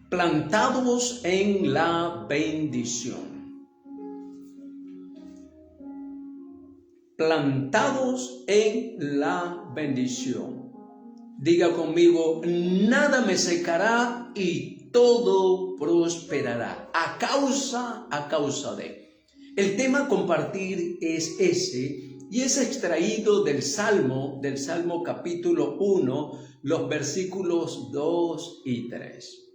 plantados en la bendición. Plantados en la bendición. Diga conmigo, nada me secará y todo prosperará a causa de. El tema a compartir es ese y es extraído del Salmo capítulo 1, los versículos 2 y 3.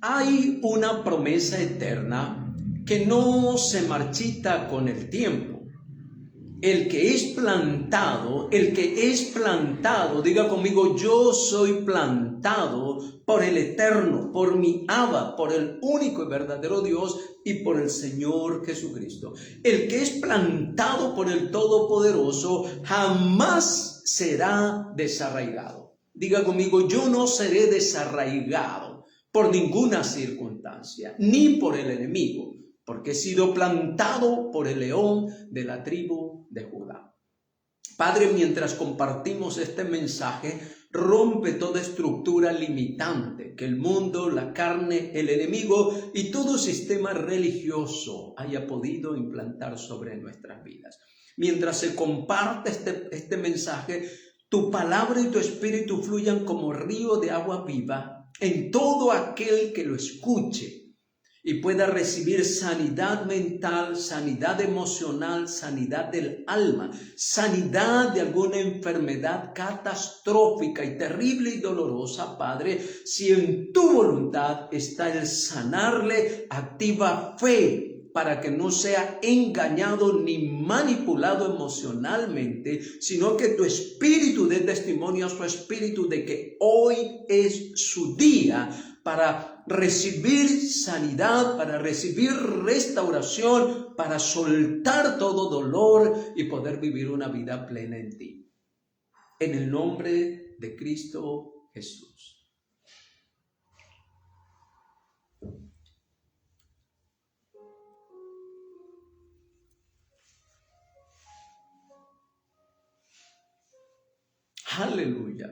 Hay una promesa eterna que no se marchita con el tiempo. El que es plantado, diga conmigo, yo soy plantado por el Eterno, por mi Abba, por el único y verdadero Dios y por el Señor Jesucristo. El que es plantado por el Todopoderoso jamás será desarraigado. Diga conmigo, yo no seré desarraigado por ninguna circunstancia, ni por el enemigo, porque he sido plantado por el león de la tribu de Judá. Padre, mientras compartimos este mensaje, rompe toda estructura limitante que el mundo, la carne, el enemigo y todo sistema religioso haya podido implantar sobre nuestras vidas. Mientras se comparte este mensaje, tu palabra y tu espíritu fluyan como río de agua viva en todo aquel que lo escuche y pueda recibir sanidad mental, sanidad emocional, sanidad del alma, sanidad de alguna enfermedad catastrófica y terrible y dolorosa. Padre, si en tu voluntad está el sanarle, activa fe para que no sea engañado ni manipulado emocionalmente, sino que tu espíritu dé testimonio a su espíritu de que hoy es su día para recibir sanidad, para recibir restauración, para soltar todo dolor y poder vivir una vida plena en ti. En el nombre de Cristo Jesús. Aleluya.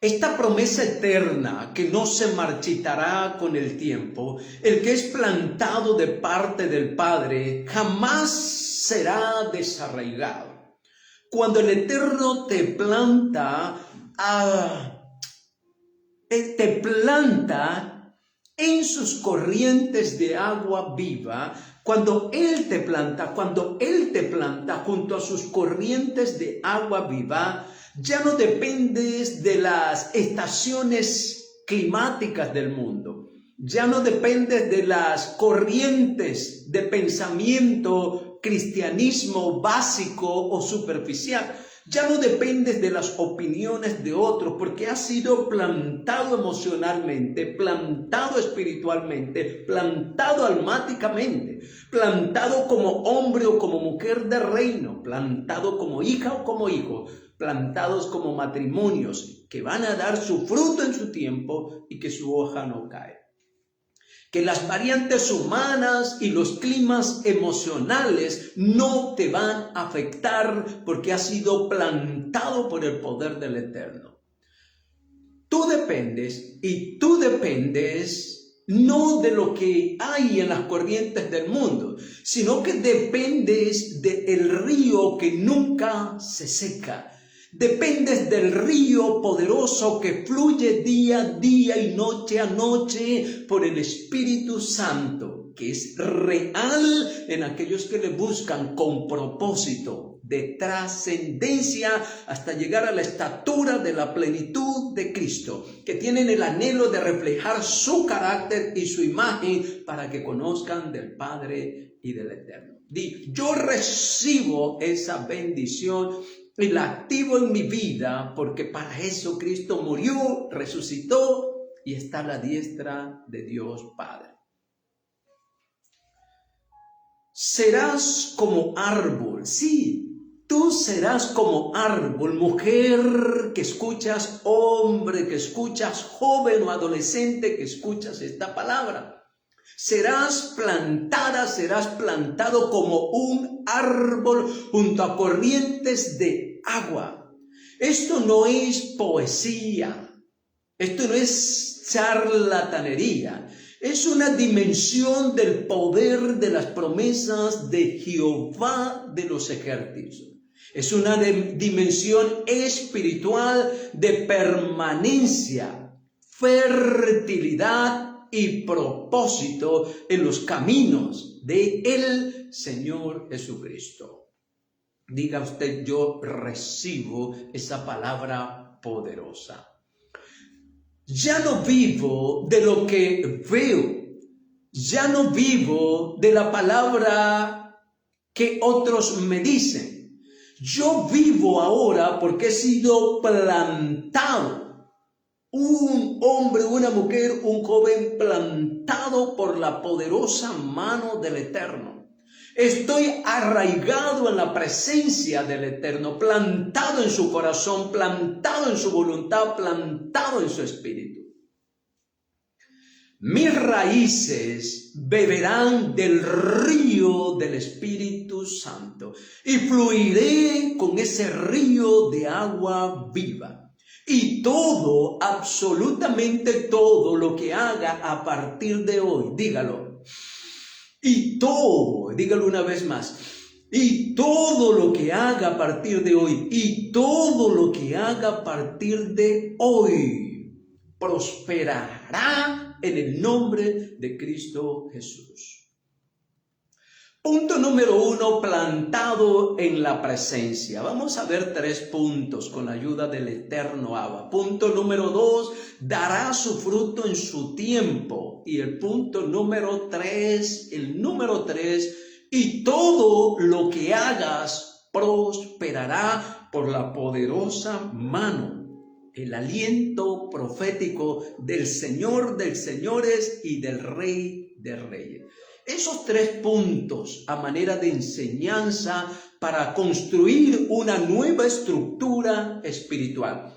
Esta promesa eterna que no se marchitará con el tiempo, el que es plantado de parte del Padre, jamás será desarraigado. Cuando el Eterno te planta en sus corrientes de agua viva, cuando Él te planta junto a sus corrientes de agua viva, ya no dependes de las estaciones climáticas del mundo. Ya no dependes de las corrientes de pensamiento, cristianismo básico o superficial. Ya no dependes de las opiniones de otros, porque has sido plantado emocionalmente, plantado espiritualmente, plantado almáticamente, plantado como hombre o como mujer de reino, plantado como hija o como hijo, plantados como matrimonios que van a dar su fruto en su tiempo y que su hoja no cae. Que las variantes humanas y los climas emocionales no te van a afectar porque has sido plantado por el poder del Eterno. Tú dependes no de lo que hay en las corrientes del mundo, sino que dependes del río que nunca se seca. Dependes del río poderoso que fluye día a día y noche a noche por el Espíritu Santo, que es real en aquellos que le buscan con propósito de trascendencia hasta llegar a la estatura de la plenitud de Cristo, que tienen el anhelo de reflejar su carácter y su imagen para que conozcan del Padre y del Eterno. Yo recibo esa bendición y la activo en mi vida porque para eso Cristo murió, resucitó y está a la diestra de Dios Padre. Serás como árbol, sí, tú serás como árbol, mujer que escuchas, hombre que escuchas, joven o adolescente que escuchas esta palabra. Serás plantado como un árbol junto a corrientes de agua. Esto no es poesía. Esto no es charlatanería. Es una dimensión del poder de las promesas de Jehová de los ejércitos. Es una dimensión espiritual de permanencia, fertilidad y propósito en los caminos de el Señor Jesucristo. Diga usted: yo recibo esa palabra poderosa. Ya no vivo de lo que veo, ya no vivo de la palabra que otros me dicen. Yo vivo ahora porque he sido plantado. Un hombre, una mujer, un joven plantado por la poderosa mano del Eterno. Estoy arraigado en la presencia del Eterno, plantado en su corazón, plantado en su voluntad, plantado en su espíritu. Mis raíces beberán del río del Espíritu Santo y fluiré con ese río de agua viva. Y todo, absolutamente todo lo que haga a partir de hoy, dígalo. Y todo, dígalo una vez más. Y todo lo que haga a partir de hoy, y todo lo que haga a partir de hoy, prosperará en el nombre de Cristo Jesús. Punto número 1, plantado en la presencia. Vamos a ver 3 puntos con la ayuda del eterno Abba. Punto número 2, dará su fruto en su tiempo. Y el punto número 3, y todo lo que hagas prosperará por la poderosa mano. El aliento profético del Señor de señores y del Rey de reyes. Esos 3 puntos a manera de enseñanza para construir una nueva estructura espiritual,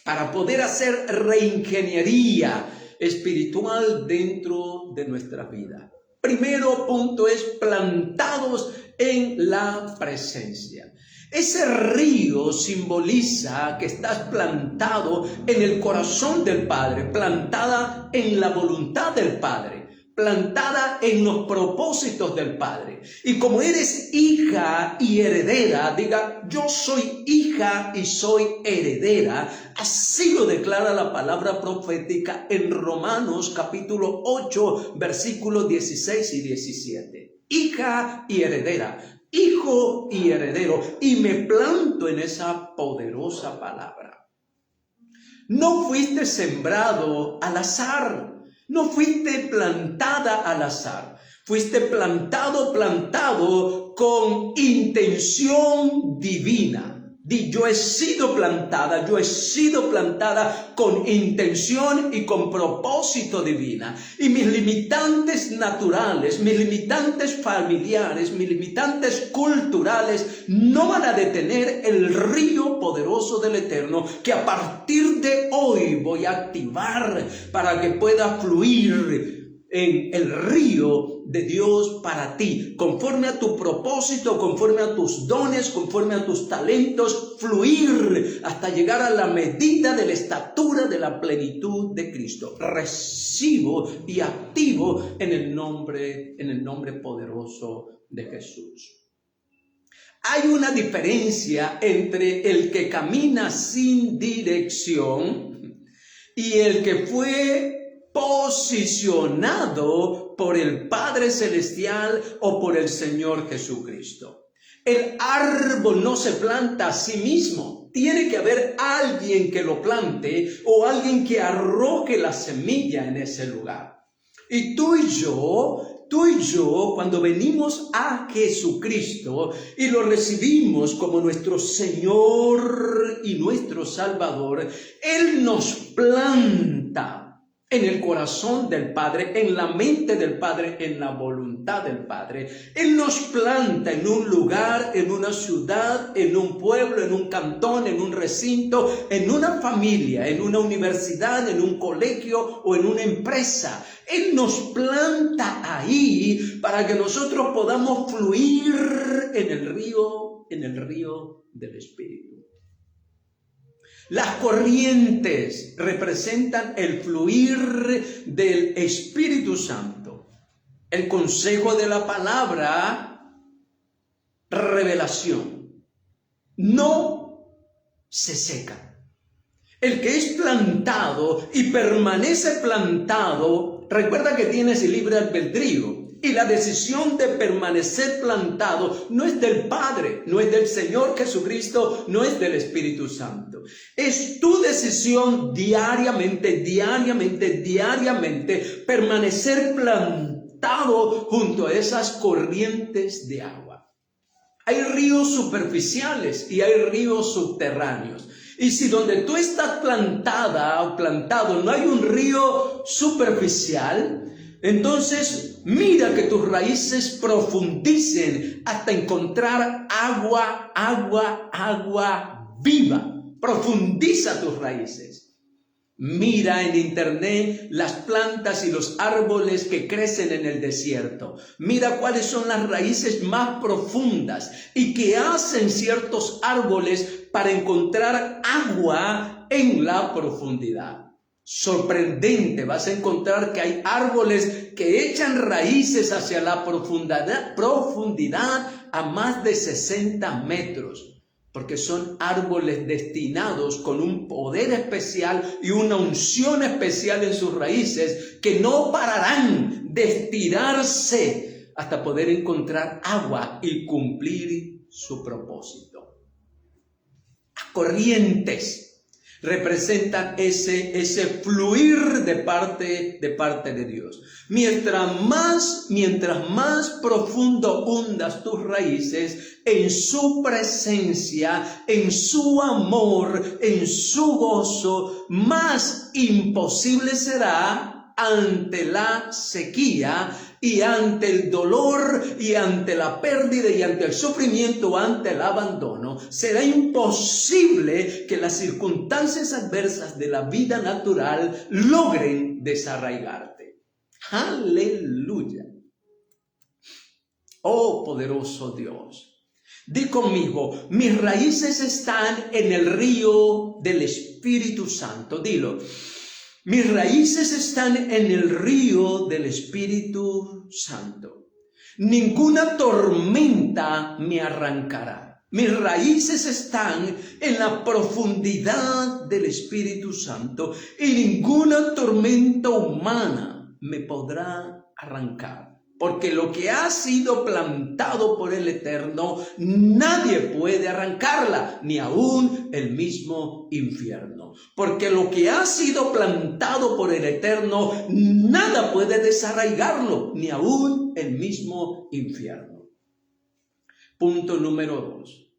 para poder hacer reingeniería espiritual dentro de nuestra vida. Primero punto es plantados en la presencia. Ese río simboliza que estás plantado en el corazón del Padre, plantada en la voluntad del Padre, plantada en los propósitos del Padre. Y como eres hija y heredera, diga: yo soy hija y soy heredera. Así lo declara la palabra profética en Romanos capítulo 8, versículos 16 y 17. Hija y heredera, hijo y heredero, y me planto en esa poderosa palabra. No fuiste sembrado al azar. No fuiste plantada al azar, fuiste plantado con intención divina. Yo he sido plantada con intención y con propósito divina. Y mis limitantes naturales, mis limitantes familiares, mis limitantes culturales no van a detener el río poderoso del Eterno, que a partir de hoy voy a activar para que pueda fluir en el río de Dios para ti, conforme a tu propósito, conforme a tus dones, conforme a tus talentos, fluir hasta llegar a la medida de la estatura de la plenitud de Cristo. Recibo y activo en el nombre poderoso de Jesús. Hay una diferencia entre el que camina sin dirección y el que fue posicionado por el Padre Celestial o por el Señor Jesucristo. El árbol no se planta a sí mismo. Tiene que haber alguien que lo plante o alguien que arroje la semilla en ese lugar. Y tú y yo, cuando venimos a Jesucristo y lo recibimos como nuestro Señor y nuestro Salvador, Él nos planta en el corazón del Padre, en la mente del Padre, en la voluntad del Padre. Él nos planta en un lugar, en una ciudad, en un pueblo, en un cantón, en un recinto, en una familia, en una universidad, en un colegio o en una empresa. Él nos planta ahí para que nosotros podamos fluir en el río del Espíritu. Las corrientes representan el fluir del Espíritu Santo. El consejo de la palabra, revelación. No se seca. El que es plantado y permanece plantado, recuerda que tienes el libre albedrío. Y la decisión de permanecer plantado no es del Padre, no es del Señor Jesucristo, no es del Espíritu Santo. Es tu decisión diariamente, permanecer plantado junto a esas corrientes de agua. Hay ríos superficiales y hay ríos subterráneos. Y si donde tú estás plantada o plantado no hay un río superficial, entonces mira que tus raíces profundicen hasta encontrar agua viva. Profundiza tus raíces. Mira en internet las plantas y los árboles que crecen en el desierto. Mira cuáles son las raíces más profundas y qué hacen ciertos árboles para encontrar agua en la profundidad. Sorprendente, vas a encontrar que hay árboles que echan raíces hacia la profundidad a más de 60 metros, porque son árboles destinados con un poder especial y una unción especial en sus raíces que no pararán de estirarse hasta poder encontrar agua y cumplir su propósito. Las corrientes representan ese fluir de parte de Dios. Mientras más profundo hundas tus raíces en su presencia, en su amor, en su gozo, más imposible será ante la sequía y ante el dolor y ante la pérdida y ante el sufrimiento, ante el abandono. Será imposible que las circunstancias adversas de la vida natural logren desarraigarte. ¡Aleluya! Oh poderoso Dios, di conmigo, mis raíces están en el río del Espíritu Santo. Dilo. Mis raíces están en el río del Espíritu Santo. Ninguna tormenta me arrancará. Mis raíces están en la profundidad del Espíritu Santo y ninguna tormenta humana me podrá arrancar. Porque lo que ha sido plantado por el Eterno, nadie puede arrancarla, ni aún el mismo infierno. Porque lo que ha sido plantado por el Eterno, nada puede desarraigarlo, ni aún el mismo infierno. Punto número 2.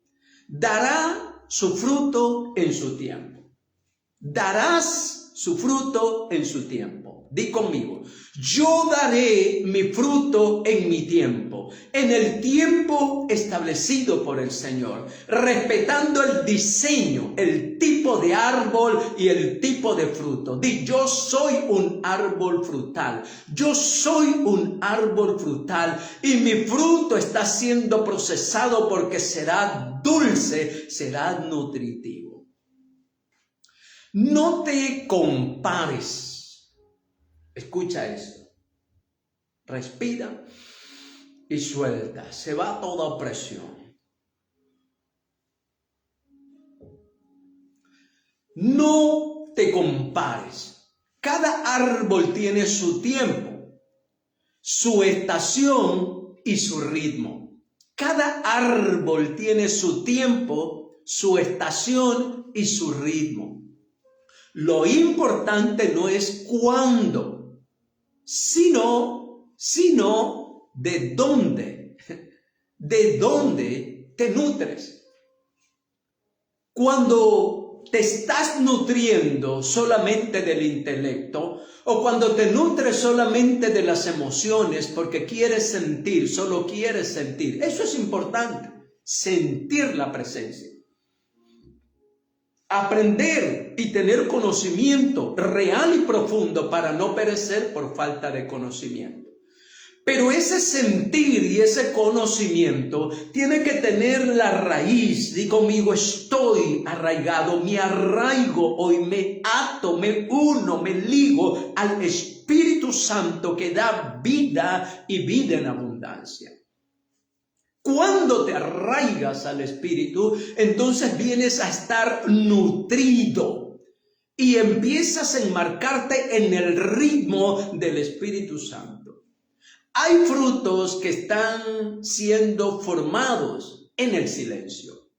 Dará su fruto en su tiempo. Darás su fruto en su tiempo. Di conmigo, yo daré mi fruto en mi tiempo, en el tiempo establecido por el Señor, respetando el diseño, el tipo de árbol y el tipo de fruto. Di, yo soy un árbol frutal, yo soy un árbol frutal y mi fruto está siendo procesado porque será dulce, será nutritivo. No te compares. Escucha esto. Respira y suelta. Se va toda opresión. No te compares. Cada árbol tiene su tiempo, su estación y su ritmo. Cada árbol tiene su tiempo, su estación y su ritmo. Lo importante no es cuándo, sino de dónde te nutres. Cuando te estás nutriendo solamente del intelecto o cuando te nutres solamente de las emociones porque quieres sentir, solo quieres sentir, eso es importante, sentir la presencia. Aprender y tener conocimiento real y profundo para no perecer por falta de conocimiento. Pero ese sentir y ese conocimiento tiene que tener la raíz. Di conmigo, estoy arraigado, me arraigo hoy, me ato, me uno, me ligo al Espíritu Santo que da vida y vida en abundancia. Cuando te arraigas al Espíritu, entonces vienes a estar nutrido y empiezas a enmarcarte en el ritmo del Espíritu Santo. Hay frutos que están siendo formados en el silencio.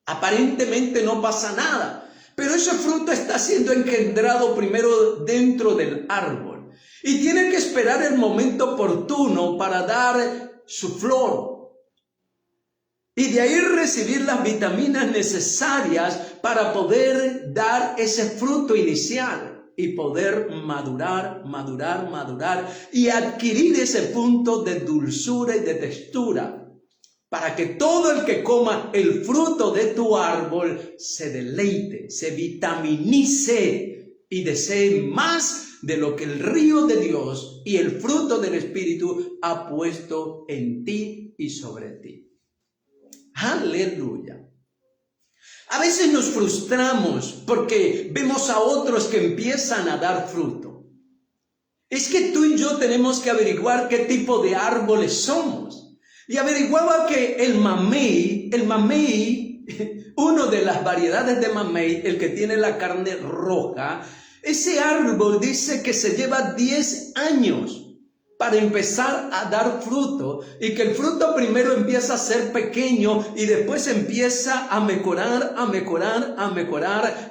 Aparentemente no pasa nada, pero ese fruto está siendo engendrado primero dentro del árbol y tiene que esperar el momento oportuno para dar su flor y de ahí recibir las vitaminas necesarias para poder dar ese fruto inicial y poder madurar y adquirir ese punto de dulzura y de textura, para que todo el que coma el fruto de tu árbol se deleite, se vitaminice y desee más de lo que el río de Dios y el fruto del Espíritu ha puesto en ti y sobre ti. Aleluya. A veces nos frustramos porque vemos a otros que empiezan a dar fruto. Es que tú y yo tenemos que averiguar qué tipo de árboles somos. Y averiguaba que el mamey, uno de las variedades de mamey, el que tiene la carne roja, ese árbol dice que se lleva 10 años para empezar a dar fruto, y que el fruto primero empieza a ser pequeño y después empieza a mejorar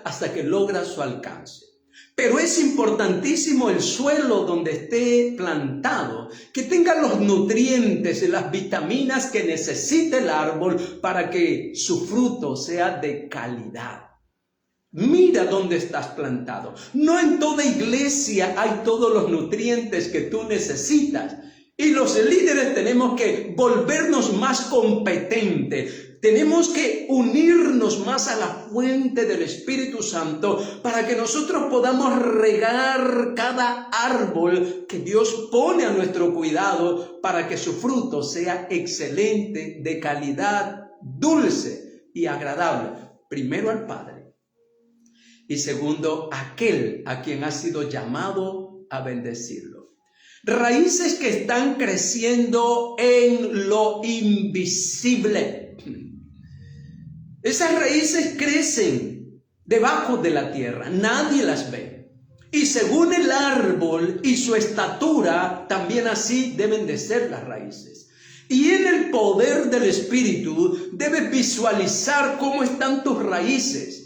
hasta que logra su alcance. Pero es importantísimo el suelo donde esté plantado, que tenga los nutrientes y las vitaminas que necesita el árbol para que su fruto sea de calidad. Mira dónde estás plantado. No en toda iglesia hay todos los nutrientes que tú necesitas. Y los líderes tenemos que volvernos más competentes. Tenemos que unirnos más a la fuente del Espíritu Santo para que nosotros podamos regar cada árbol que Dios pone a nuestro cuidado para que su fruto sea excelente, de calidad, dulce y agradable. Primero al Padre. Y segundo, aquel a quien ha sido llamado a bendecirlo. Raíces que están creciendo en lo invisible. Esas raíces crecen debajo de la tierra, nadie las ve. Y según el árbol y su estatura, también así deben de ser las raíces. Y en el poder del Espíritu debes visualizar cómo están tus raíces.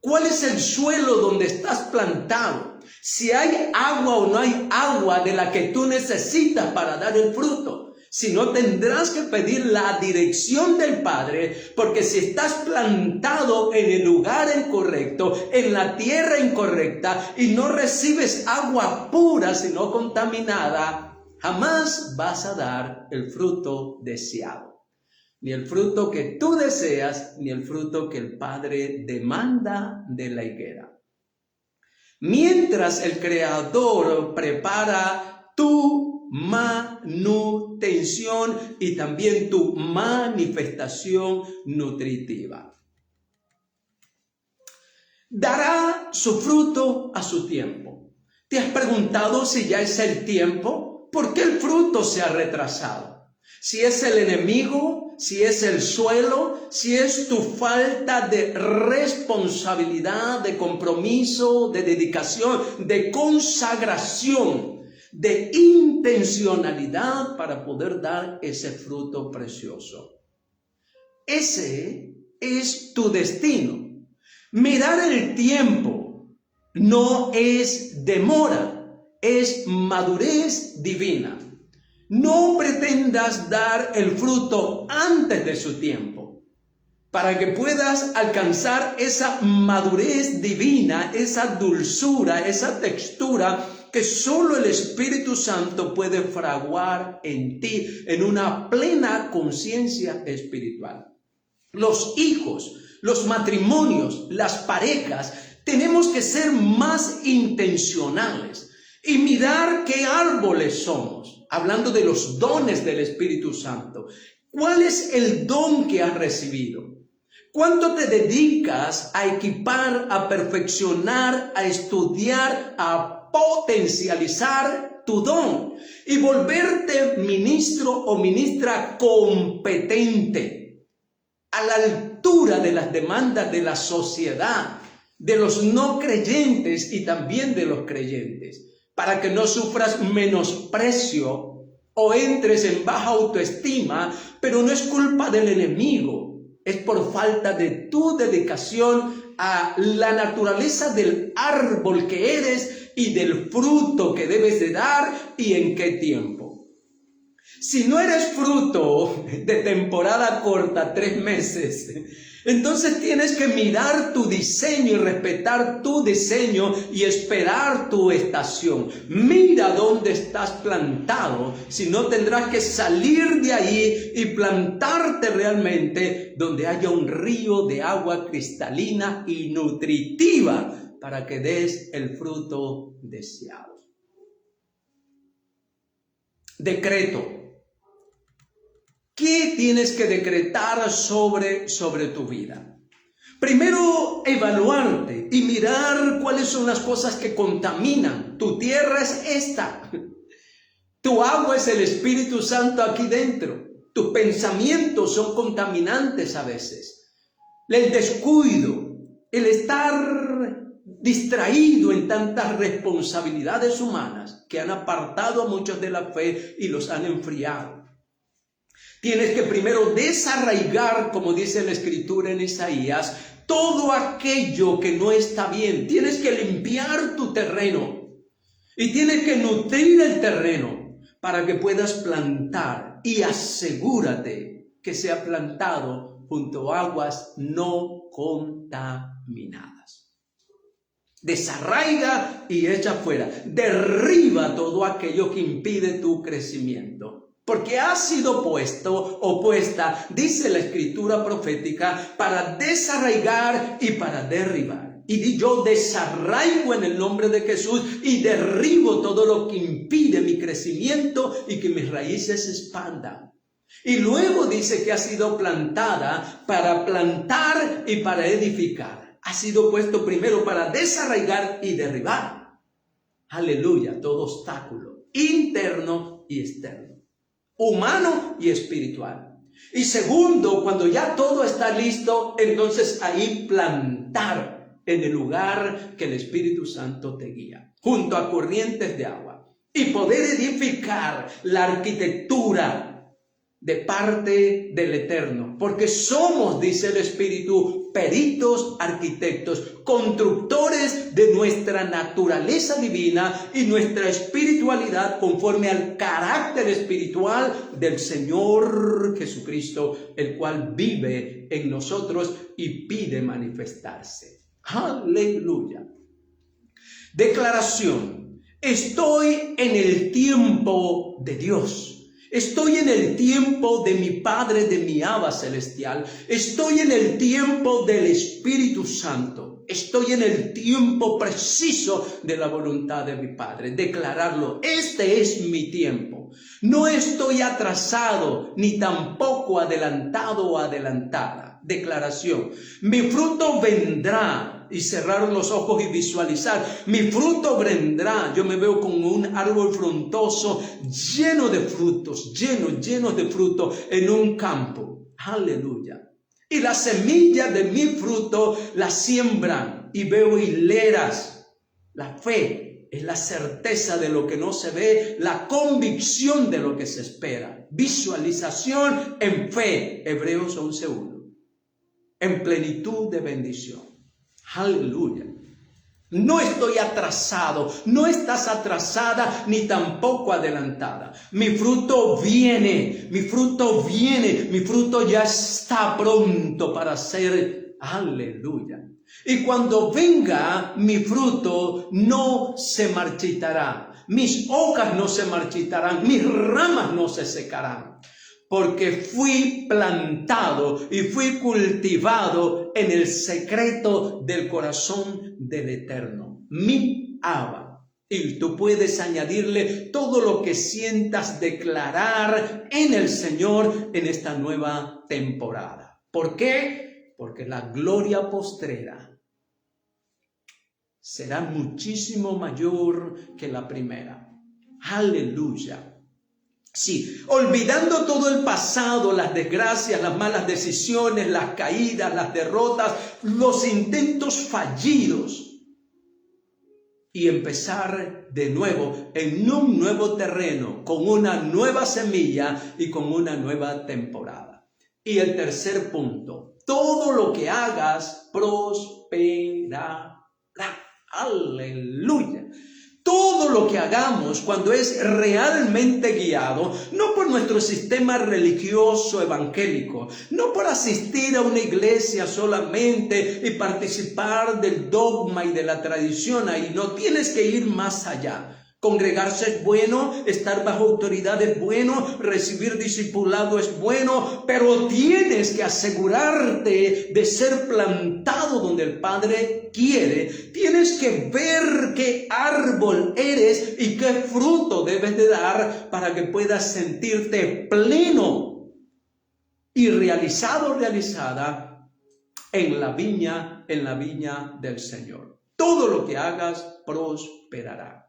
¿Cuál es el suelo donde estás plantado? Si hay agua o no hay agua de la que tú necesitas para dar el fruto. Si no, tendrás que pedir la dirección del Padre, porque si estás plantado en el lugar incorrecto, en la tierra incorrecta, y no recibes agua pura, sino contaminada, jamás vas a dar el fruto deseado. Ni el fruto que tú deseas, ni el fruto que el Padre demanda de la higuera. Mientras el Creador prepara tu manutención y también tu manifestación nutritiva. Dará su fruto a su tiempo. ¿Te has preguntado si ya es el tiempo? ¿Por qué el fruto se ha retrasado? Si es el enemigo, si es el suelo, si es tu falta de responsabilidad, de compromiso, de dedicación, de consagración, de intencionalidad para poder dar ese fruto precioso. Ese es tu destino. Mirar el tiempo no es demora, es madurez divina. No pretendas dar el fruto antes de su tiempo, para que puedas alcanzar esa madurez divina, esa dulzura, esa textura que solo el Espíritu Santo puede fraguar en ti, en una plena conciencia espiritual. Los hijos, los matrimonios, las parejas, tenemos que ser más intencionales. y mirar qué árboles somos, hablando de los dones del Espíritu Santo. ¿Cuál es el don que has recibido? ¿Cuánto te dedicas a equipar, a perfeccionar, a estudiar, a potencializar tu don y volverte ministro o ministra competente, a la altura de las demandas de la sociedad, de los no creyentes y también de los creyentes, para que no sufras menosprecio o entres en baja autoestima? Pero no es culpa del enemigo, es por falta de tu dedicación a la naturaleza del árbol que eres y del fruto que debes de dar y en qué tiempo. Si no eres fruto de temporada corta, 3 meses, entonces tienes que mirar tu diseño y respetar tu diseño y esperar tu estación. Mira dónde estás plantado, si no tendrás que salir de ahí y plantarte realmente donde haya un río de agua cristalina y nutritiva para que des el fruto deseado. Decreto. ¿Qué tienes que decretar sobre tu vida? Primero, evaluarte y mirar cuáles son las cosas que contaminan. Tu tierra es esta. Tu agua es el Espíritu Santo aquí dentro. Tus pensamientos son contaminantes a veces. El descuido, el estar distraído en tantas responsabilidades humanas que han apartado a muchos de la fe y los han enfriado. Tienes que primero desarraigar, como dice la Escritura en Isaías, todo aquello que no está bien. Tienes que limpiar tu terreno y tienes que nutrir el terreno para que puedas plantar, y asegúrate que sea plantado junto a aguas no contaminadas. Desarraiga y echa fuera. Derriba todo aquello que impide tu crecimiento. Porque ha sido puesto o puesta, dice la Escritura profética, para desarraigar y para derribar. Y yo desarraigo en el nombre de Jesús y derribo todo lo que impide mi crecimiento y que mis raíces se expandan. Y luego dice que ha sido plantada para plantar y para edificar. Ha sido puesto primero para desarraigar y derribar. Aleluya, todo obstáculo interno y externo, humano y espiritual. Y segundo, cuando ya todo está listo, entonces ahí plantar en el lugar que el Espíritu Santo te guía, junto a corrientes de agua, y poder edificar la arquitectura de parte del Eterno, porque somos, dice el Espíritu, peritos, arquitectos, constructores de nuestra naturaleza divina y nuestra espiritualidad conforme al carácter espiritual del Señor Jesucristo, el cual vive en nosotros y pide manifestarse. Aleluya. Declaración: estoy en el tiempo de Dios. Estoy en el tiempo de mi Padre, de mi Abba celestial. Estoy en el tiempo del Espíritu Santo. Estoy en el tiempo preciso de la voluntad de mi Padre. Declararlo: este es mi tiempo. No estoy atrasado, ni tampoco adelantado o adelantada. Declaración: mi fruto vendrá. Y cerrar los ojos y visualizar: mi fruto vendrá. Yo me veo como un árbol frondoso, lleno de frutos, lleno de fruto en un campo. Aleluya. Y la semilla de mi fruto la siembran y veo hileras. La fe es la certeza de lo que no se ve, la convicción de lo que se espera. Visualización en fe. Hebreos 11:1. En plenitud de bendición. Aleluya. No estoy atrasado, no estás atrasada ni tampoco adelantada. Mi fruto viene, mi fruto ya está pronto para ser. Aleluya. Y cuando venga mi fruto, no se marchitará. Mis hojas no se marchitarán, mis ramas no se secarán. Porque fui plantado y fui cultivado en el secreto del corazón del Eterno, mi Abba. Y tú puedes añadirle todo lo que sientas declarar en el Señor en esta nueva temporada. ¿Por qué? Porque la gloria postrera será muchísimo mayor que la primera. Aleluya. Sí, olvidando todo el pasado, las desgracias, las malas decisiones, las caídas, las derrotas, los intentos fallidos, y empezar de nuevo en un nuevo terreno, con una nueva semilla y con una nueva temporada. Y el tercer punto, todo lo que hagas prosperará. Aleluya. Todo lo que hagamos cuando es realmente guiado, no por nuestro sistema religioso evangélico, no por asistir a una iglesia solamente y participar del dogma y de la tradición, ahí no tienes que ir más allá. Congregarse es bueno, estar bajo autoridad es bueno, recibir discipulado es bueno, pero tienes que asegurarte de ser plantado donde el Padre quiere. Tienes que ver qué árbol eres y qué fruto debes de dar para que puedas sentirte pleno y realizado, realizada en la viña del Señor. Todo lo que hagas prosperará.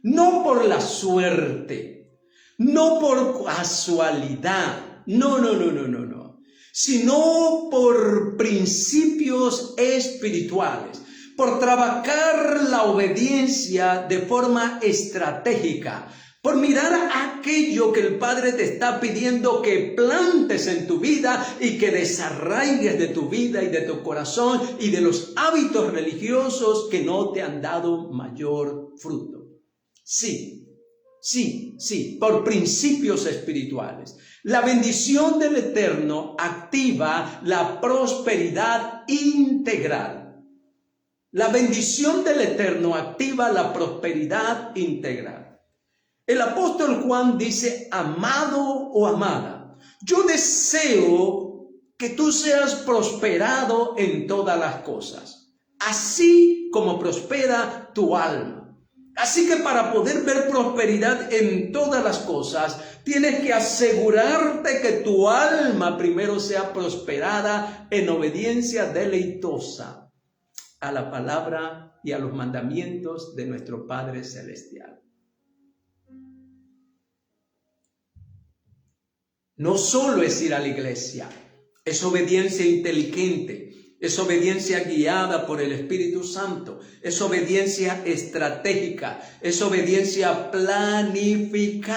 No por la suerte, no por casualidad, no, sino por principios espirituales, por trabajar la obediencia de forma estratégica, por mirar aquello que el Padre te está pidiendo que plantes en tu vida y que desarraigues de tu vida y de tu corazón y de los hábitos religiosos que no te han dado mayor fruto. Sí, por principios espirituales. La bendición del Eterno activa la prosperidad integral. La bendición del Eterno activa la prosperidad integral. El apóstol Juan dice, amado o amada, yo deseo que tú seas prosperado en todas las cosas, así como prospera tu alma. Así que para poder ver prosperidad en todas las cosas, tienes que asegurarte que tu alma primero sea prosperada en obediencia deleitosa a la palabra y a los mandamientos de nuestro Padre Celestial. No solo es ir a la iglesia, es obediencia inteligente. Es obediencia guiada por el Espíritu Santo, es obediencia estratégica, es obediencia planificada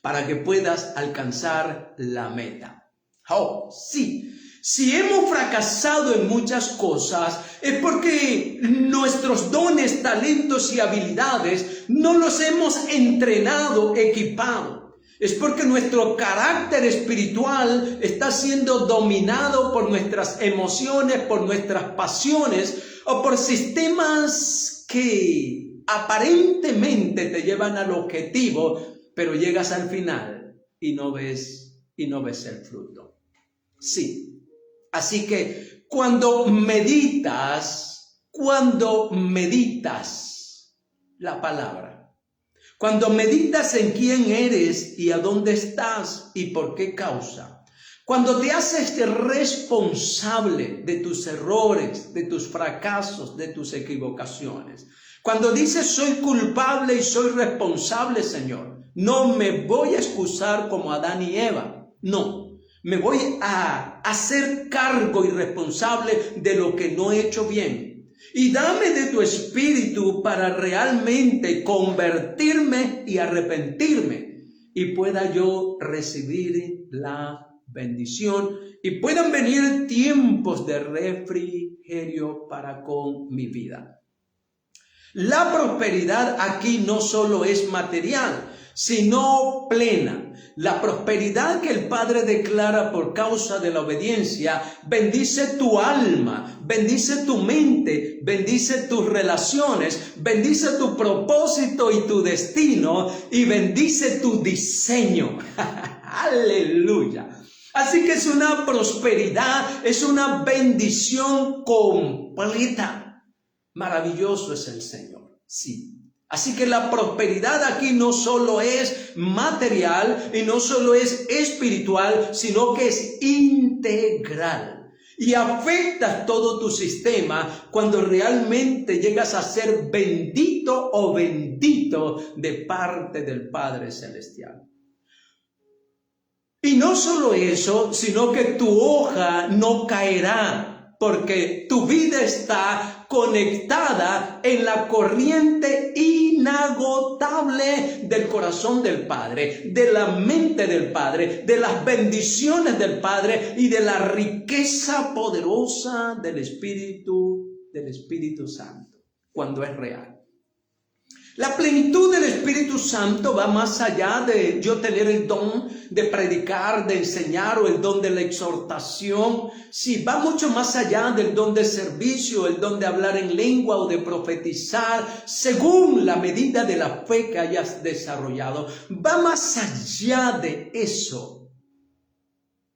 para que puedas alcanzar la meta. Oh, sí. Si hemos fracasado en muchas cosas es porque nuestros dones, talentos y habilidades no los hemos entrenado, equipado. Es porque nuestro carácter espiritual está siendo dominado por nuestras emociones, por nuestras pasiones o por sistemas que aparentemente te llevan al objetivo, pero llegas al final y no ves el fruto. Sí. Así que cuando meditas la palabra, cuando meditas en quién eres y a dónde estás y por qué causa, cuando te haces responsable de tus errores, de tus fracasos, de tus equivocaciones, cuando dices soy culpable y soy responsable, Señor, no me voy a excusar como Adán y Eva, no. Me voy a hacer cargo y responsable de lo que no he hecho bien. Y dame de tu espíritu para realmente convertirme y arrepentirme y pueda yo recibir la bendición y puedan venir tiempos de refrigerio para con mi vida. La prosperidad aquí no solo es material, sino plena. La prosperidad que el Padre declara por causa de la obediencia bendice tu alma, bendice tu mente, bendice tus relaciones, bendice tu propósito y tu destino y bendice tu diseño. Aleluya. Así que es una prosperidad, es una bendición completa. Maravilloso es el Señor. Sí. Así que la prosperidad aquí no solo es material y no solo es espiritual, sino que es integral. Y afecta todo tu sistema cuando realmente llegas a ser bendito o bendito de parte del Padre Celestial. Y no solo eso, sino que tu hoja no caerá, porque tu vida está conectada en la corriente inagotable del corazón del Padre, de la mente del Padre, de las bendiciones del Padre y de la riqueza poderosa del Espíritu Santo, cuando es real. La plenitud del Espíritu Santo va más allá de yo tener el don de predicar, de enseñar o el don de la exhortación. Sí, va mucho más allá del don de servicio, el don de hablar en lengua o de profetizar, según la medida de la fe que hayas desarrollado. Va más allá de eso.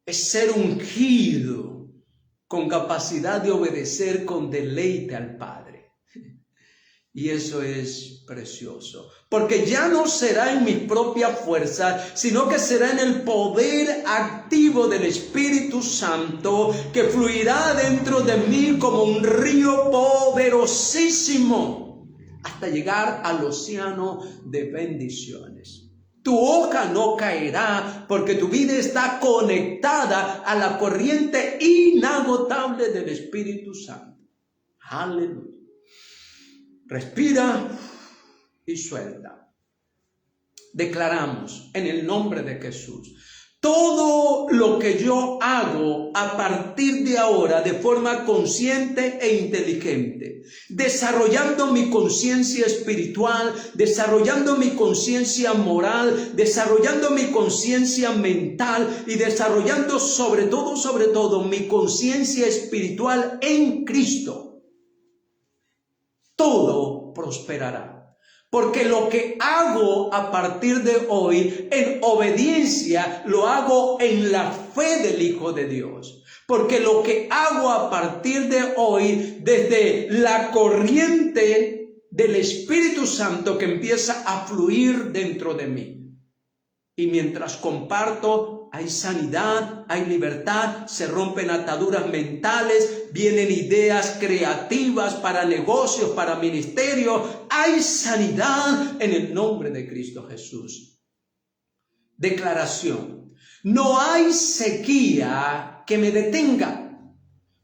Es ser ungido con capacidad de obedecer con deleite al Padre. Y eso es precioso, porque ya no será en mis propias fuerzas, sino que será en el poder activo del Espíritu Santo que fluirá dentro de mí como un río poderosísimo hasta llegar al océano de bendiciones. Tu hoja no caerá porque tu vida está conectada a la corriente inagotable del Espíritu Santo. Aleluya. Respira y suelta. Declaramos en el nombre de Jesús: todo lo que yo hago a partir de ahora de forma consciente e inteligente, desarrollando mi conciencia espiritual, desarrollando mi conciencia moral, desarrollando mi conciencia mental y desarrollando sobre todo mi conciencia espiritual en Cristo, todo prosperará. Porque lo que hago a partir de hoy en obediencia, lo hago en la fe del Hijo de Dios. Porque lo que hago a partir de hoy, desde la corriente del Espíritu Santo que empieza a fluir dentro de mí. Y mientras comparto, hay sanidad, hay libertad, se rompen ataduras mentales, vienen ideas creativas para negocios, para ministerios. Hay sanidad en el nombre de Cristo Jesús. Declaración: no hay sequía que me detenga,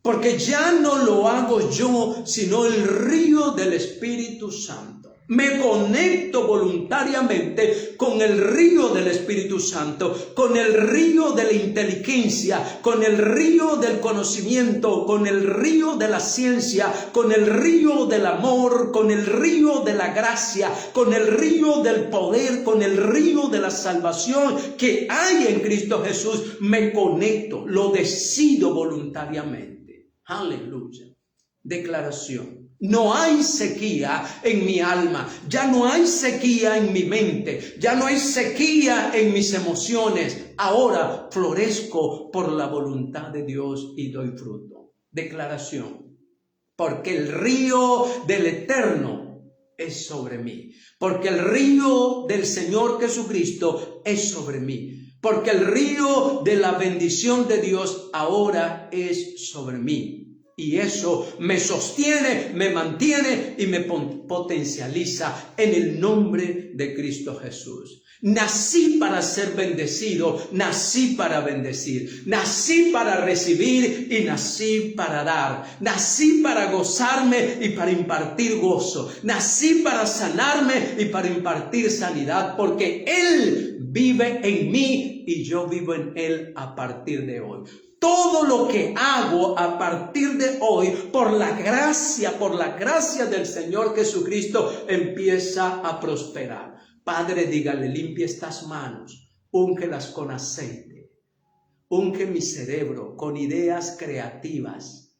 porque ya no lo hago yo, sino el río del Espíritu Santo. Me conecto voluntariamente con el río del Espíritu Santo, con el río de la inteligencia, con el río del conocimiento, con el río de la ciencia, con el río del amor, con el río de la gracia, con el río del poder, con el río de la salvación que hay en Cristo Jesús. Me conecto, lo decido voluntariamente. Aleluya. Declaración: no hay sequía en mi alma, ya no hay sequía en mi mente, ya no hay sequía en mis emociones. Ahora florezco por la voluntad de Dios y doy fruto. Declaración: porque el río del Eterno es sobre mí, porque el río del Señor Jesucristo es sobre mí, porque el río de la bendición de Dios ahora es sobre mí. Y eso me sostiene, me mantiene y me potencializa en el nombre de Cristo Jesús. Nací para ser bendecido, nací para bendecir, nací para recibir y nací para dar, nací para gozarme y para impartir gozo, nací para sanarme y para impartir sanidad, porque Él vive en mí y yo vivo en Él a partir de hoy. Todo lo que hago a partir de hoy, por la gracia del Señor Jesucristo, empieza a prosperar. Padre, dígale: limpia estas manos, úngelas con aceite, unge mi cerebro con ideas creativas.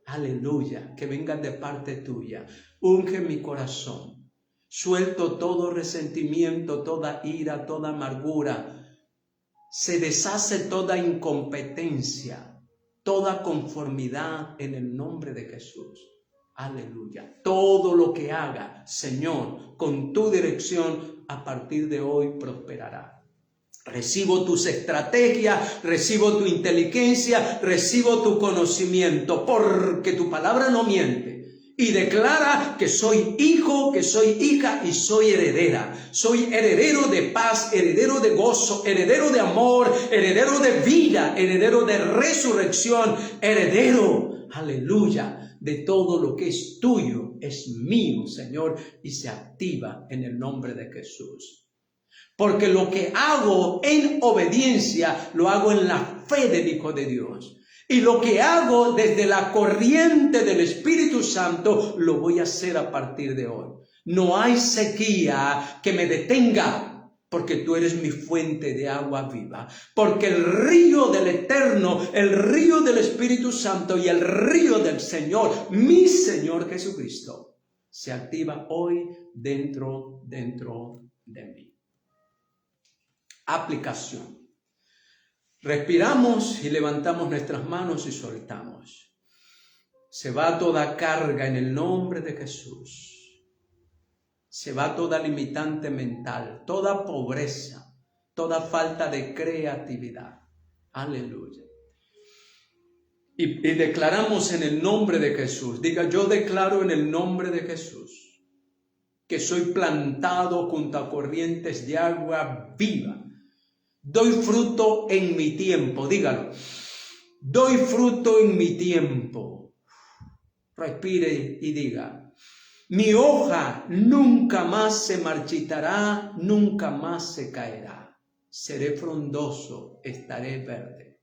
Aleluya, que vengan de parte tuya. Unge mi corazón. Suelto todo resentimiento, toda ira, toda amargura. Se deshace toda incompetencia, toda conformidad en el nombre de Jesús. Aleluya. Todo lo que haga, Señor, con tu dirección, a partir de hoy prosperará. Recibo tus estrategias, recibo tu inteligencia, recibo tu conocimiento, porque tu palabra no miente. Y declara que soy hijo, que soy hija y soy heredera. Soy heredero de paz, heredero de gozo, heredero de amor, heredero de vida, heredero de resurrección, heredero, aleluya, de todo lo que es tuyo, es mío, Señor, y se activa en el nombre de Jesús. Porque lo que hago en obediencia, lo hago en la fe del Hijo de Dios. Y lo que hago desde la corriente del Espíritu Santo, lo voy a hacer a partir de hoy. No hay sequía que me detenga, porque tú eres mi fuente de agua viva. Porque el río del Eterno, el río del Espíritu Santo y el río del Señor, mi Señor Jesucristo, se activa hoy dentro de mí. Aplicación. Respiramos y levantamos nuestras manos y soltamos. Se va toda carga en el nombre de Jesús. Se va toda limitante mental, toda pobreza, toda falta de creatividad. Aleluya. Y declaramos en el nombre de Jesús. Diga, yo declaro en el nombre de Jesús que soy plantado junto a corrientes de agua viva. Doy fruto en mi tiempo, dígalo. Doy fruto en mi tiempo. Respire y diga, mi hoja nunca más se marchitará, nunca más se caerá. Seré frondoso, estaré verde.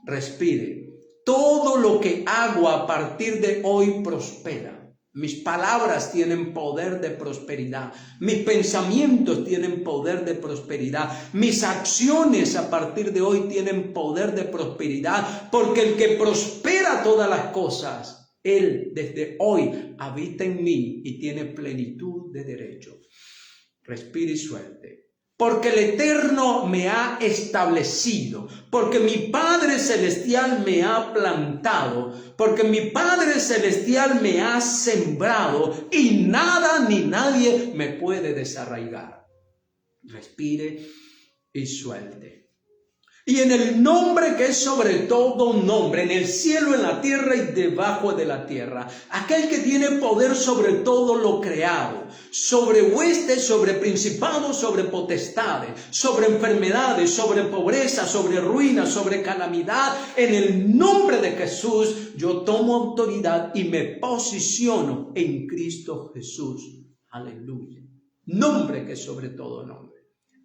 Respire. Todo lo que hago a partir de hoy prospera. Mis palabras tienen poder de prosperidad. Mis pensamientos tienen poder de prosperidad. Mis acciones a partir de hoy tienen poder de prosperidad. Porque el que prospera todas las cosas, Él desde hoy habita en mí y tiene plenitud de derecho. Respire y suelte. Porque el Eterno me ha establecido, porque mi Padre Celestial me ha plantado, porque mi Padre Celestial me ha sembrado y nada ni nadie me puede desarraigar. Respire y suelte. Y en el nombre que es sobre todo nombre, en el cielo, en la tierra y debajo de la tierra, aquel que tiene poder sobre todo lo creado, sobre huestes, sobre principados, sobre potestades, sobre enfermedades, sobre pobreza, sobre ruina, sobre calamidad, en el nombre de Jesús, yo tomo autoridad y me posiciono en Cristo Jesús. Aleluya. Nombre que es sobre todo nombre.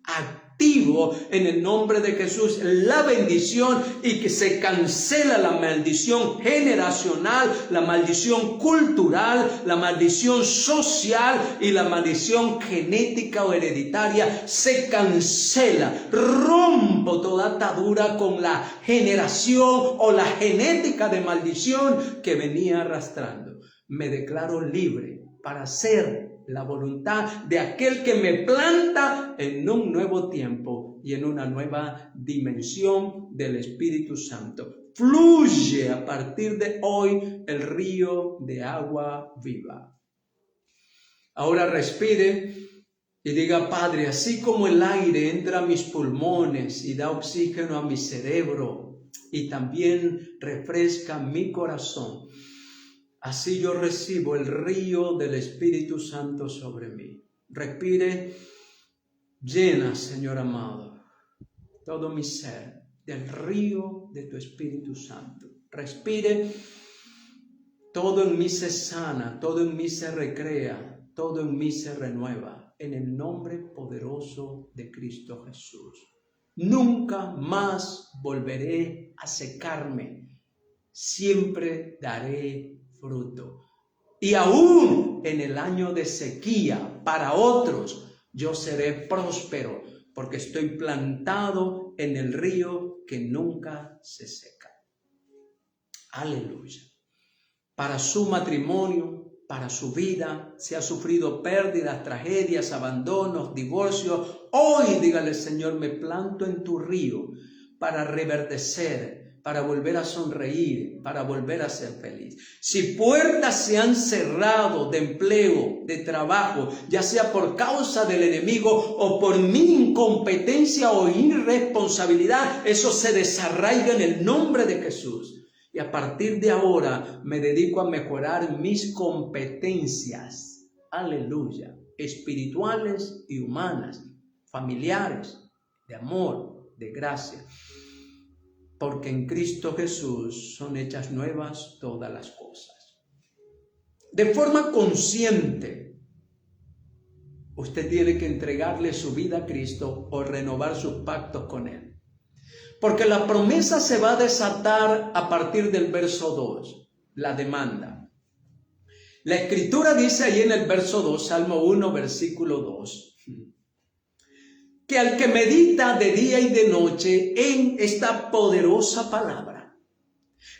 Activo en el nombre de Jesús la bendición y que se cancela la maldición generacional, la maldición cultural, la maldición social y la maldición genética o hereditaria. Se cancela. Rompo toda atadura con la generación o la genética de maldición que venía arrastrando. Me declaro libre para hacer la voluntad de aquel que me planta en un nuevo tiempo y en una nueva dimensión del Espíritu Santo. Fluye a partir de hoy el río de agua viva. Ahora respire y diga, Padre, así como el aire entra a mis pulmones y da oxígeno a mi cerebro y también refresca mi corazón, así yo recibo el río del Espíritu Santo sobre mí. Respire, llena, Señor amado, todo mi ser del río de tu Espíritu Santo. Respire, todo en mí se sana, todo en mí se recrea, todo en mí se renueva, en el nombre poderoso de Cristo Jesús. Nunca más volveré a secarme, siempre daré fruto. Y aún en el año de sequía, para otros, yo seré próspero, porque estoy plantado en el río que nunca se seca. Aleluya. Para su matrimonio, para su vida, si ha sufrido pérdidas, tragedias, abandonos, divorcios, hoy dígale, Señor, me planto en tu río para reverdecer, para volver a sonreír, para volver a ser feliz. Si puertas se han cerrado de empleo, de trabajo, ya sea por causa del enemigo o por mi incompetencia o irresponsabilidad, eso se desarraiga en el nombre de Jesús. Y a partir de ahora me dedico a mejorar mis competencias, aleluya, espirituales y humanas, familiares, de amor, de gracia. Porque en Cristo Jesús son hechas nuevas todas las cosas. De forma consciente, usted tiene que entregarle su vida a Cristo o renovar sus pactos con Él. Porque la promesa se va a desatar a partir del verso 2, la demanda. La Escritura dice ahí en el verso 2, Salmo 1, versículo 2, que al que medita de día y de noche en esta poderosa palabra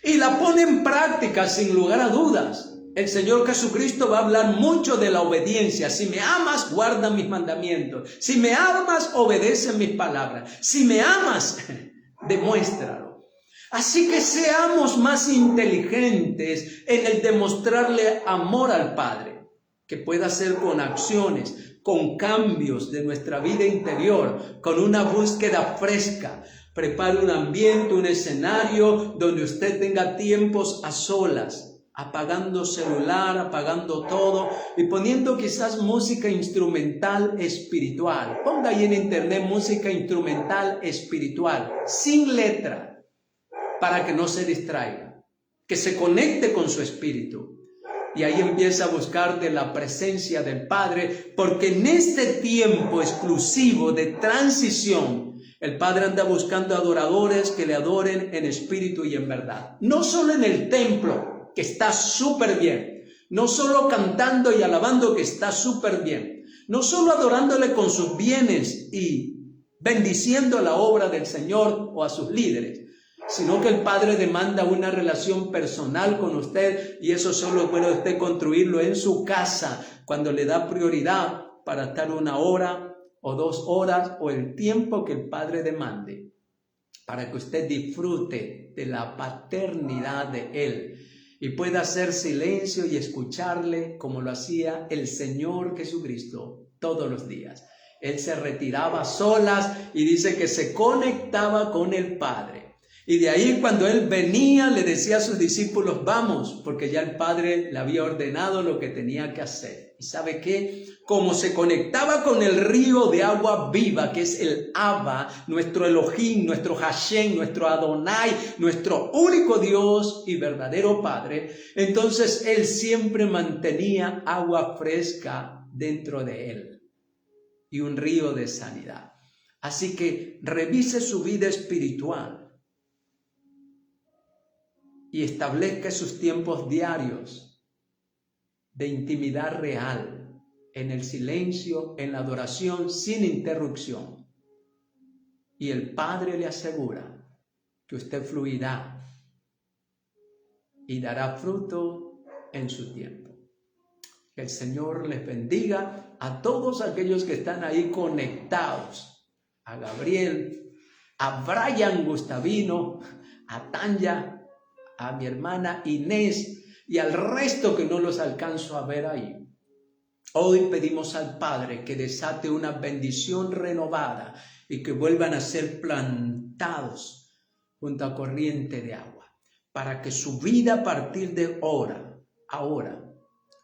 y la pone en práctica sin lugar a dudas, el Señor Jesucristo va a hablar mucho de la obediencia. Si me amas, guarda mis mandamientos. Si me amas, obedece mis palabras. Si me amas, demuéstralo. Así que seamos más inteligentes en el demostrarle amor al Padre, que pueda ser con acciones, con cambios de nuestra vida interior, con una búsqueda fresca. Prepare un ambiente, un escenario donde usted tenga tiempos a solas, apagando celular, apagando todo y poniendo quizás música instrumental espiritual. Ponga ahí en internet música instrumental espiritual, sin letra, para que no se distraiga, que se conecte con su espíritu. Y ahí empieza a buscar de la presencia del Padre, porque en este tiempo exclusivo de transición, el Padre anda buscando adoradores que le adoren en espíritu y en verdad. No solo en el templo, que está súper bien. No solo cantando y alabando, que está súper bien. No solo adorándole con sus bienes y bendiciendo la obra del Señor o a sus líderes, sino que el Padre demanda una relación personal con usted, y eso solo puede usted construirlo en su casa, cuando le da prioridad para estar 1 hora o 2 horas o el tiempo que el Padre demande, para que usted disfrute de la paternidad de Él y pueda hacer silencio y escucharle como lo hacía el Señor Jesucristo todos los días. Él se retiraba a solas y dice que se conectaba con el Padre. Y de ahí cuando Él venía le decía a sus discípulos, vamos, porque ya el Padre le había ordenado lo que tenía que hacer. ¿Y sabe qué? Como se conectaba con el río de agua viva, que es el Abba, nuestro Elohim, nuestro Hashem, nuestro Adonai, nuestro único Dios y verdadero Padre, entonces Él siempre mantenía agua fresca dentro de Él y un río de sanidad. Así que revise su vida espiritual y establezca sus tiempos diarios de intimidad real, en el silencio, en la adoración, sin interrupción. Y el Padre le asegura que usted fluirá y dará fruto en su tiempo. Que el Señor les bendiga a todos aquellos que están ahí conectados, a Gabriel, a Brian Gustavino, a Tanya, a mi hermana Inés y al resto que no los alcanzo a ver ahí. Hoy pedimos al Padre que desate una bendición renovada y que vuelvan a ser plantados junto a corriente de agua, para que su vida a partir de ahora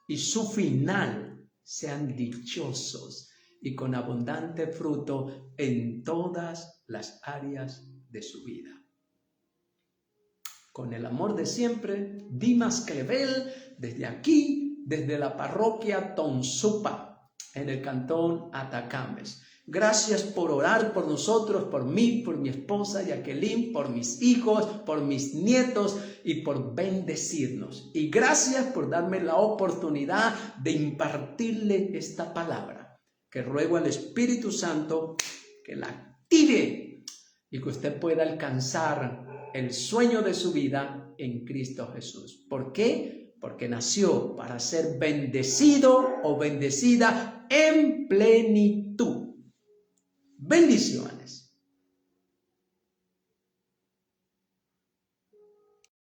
y su final sean dichosos y con abundante fruto en todas las áreas de su vida. Con el amor de siempre, Dimas Clevel, desde aquí, desde la parroquia Tonsupa, en el cantón Atacames. Gracias por orar por nosotros, por mí, por mi esposa Jacqueline, por mis hijos, por mis nietos y por bendecirnos. Y gracias por darme la oportunidad de impartirle esta palabra, que ruego al Espíritu Santo que la active y que usted pueda alcanzar el sueño de su vida en Cristo Jesús. ¿Por qué? Porque nació para ser bendecido o bendecida en plenitud. Bendiciones.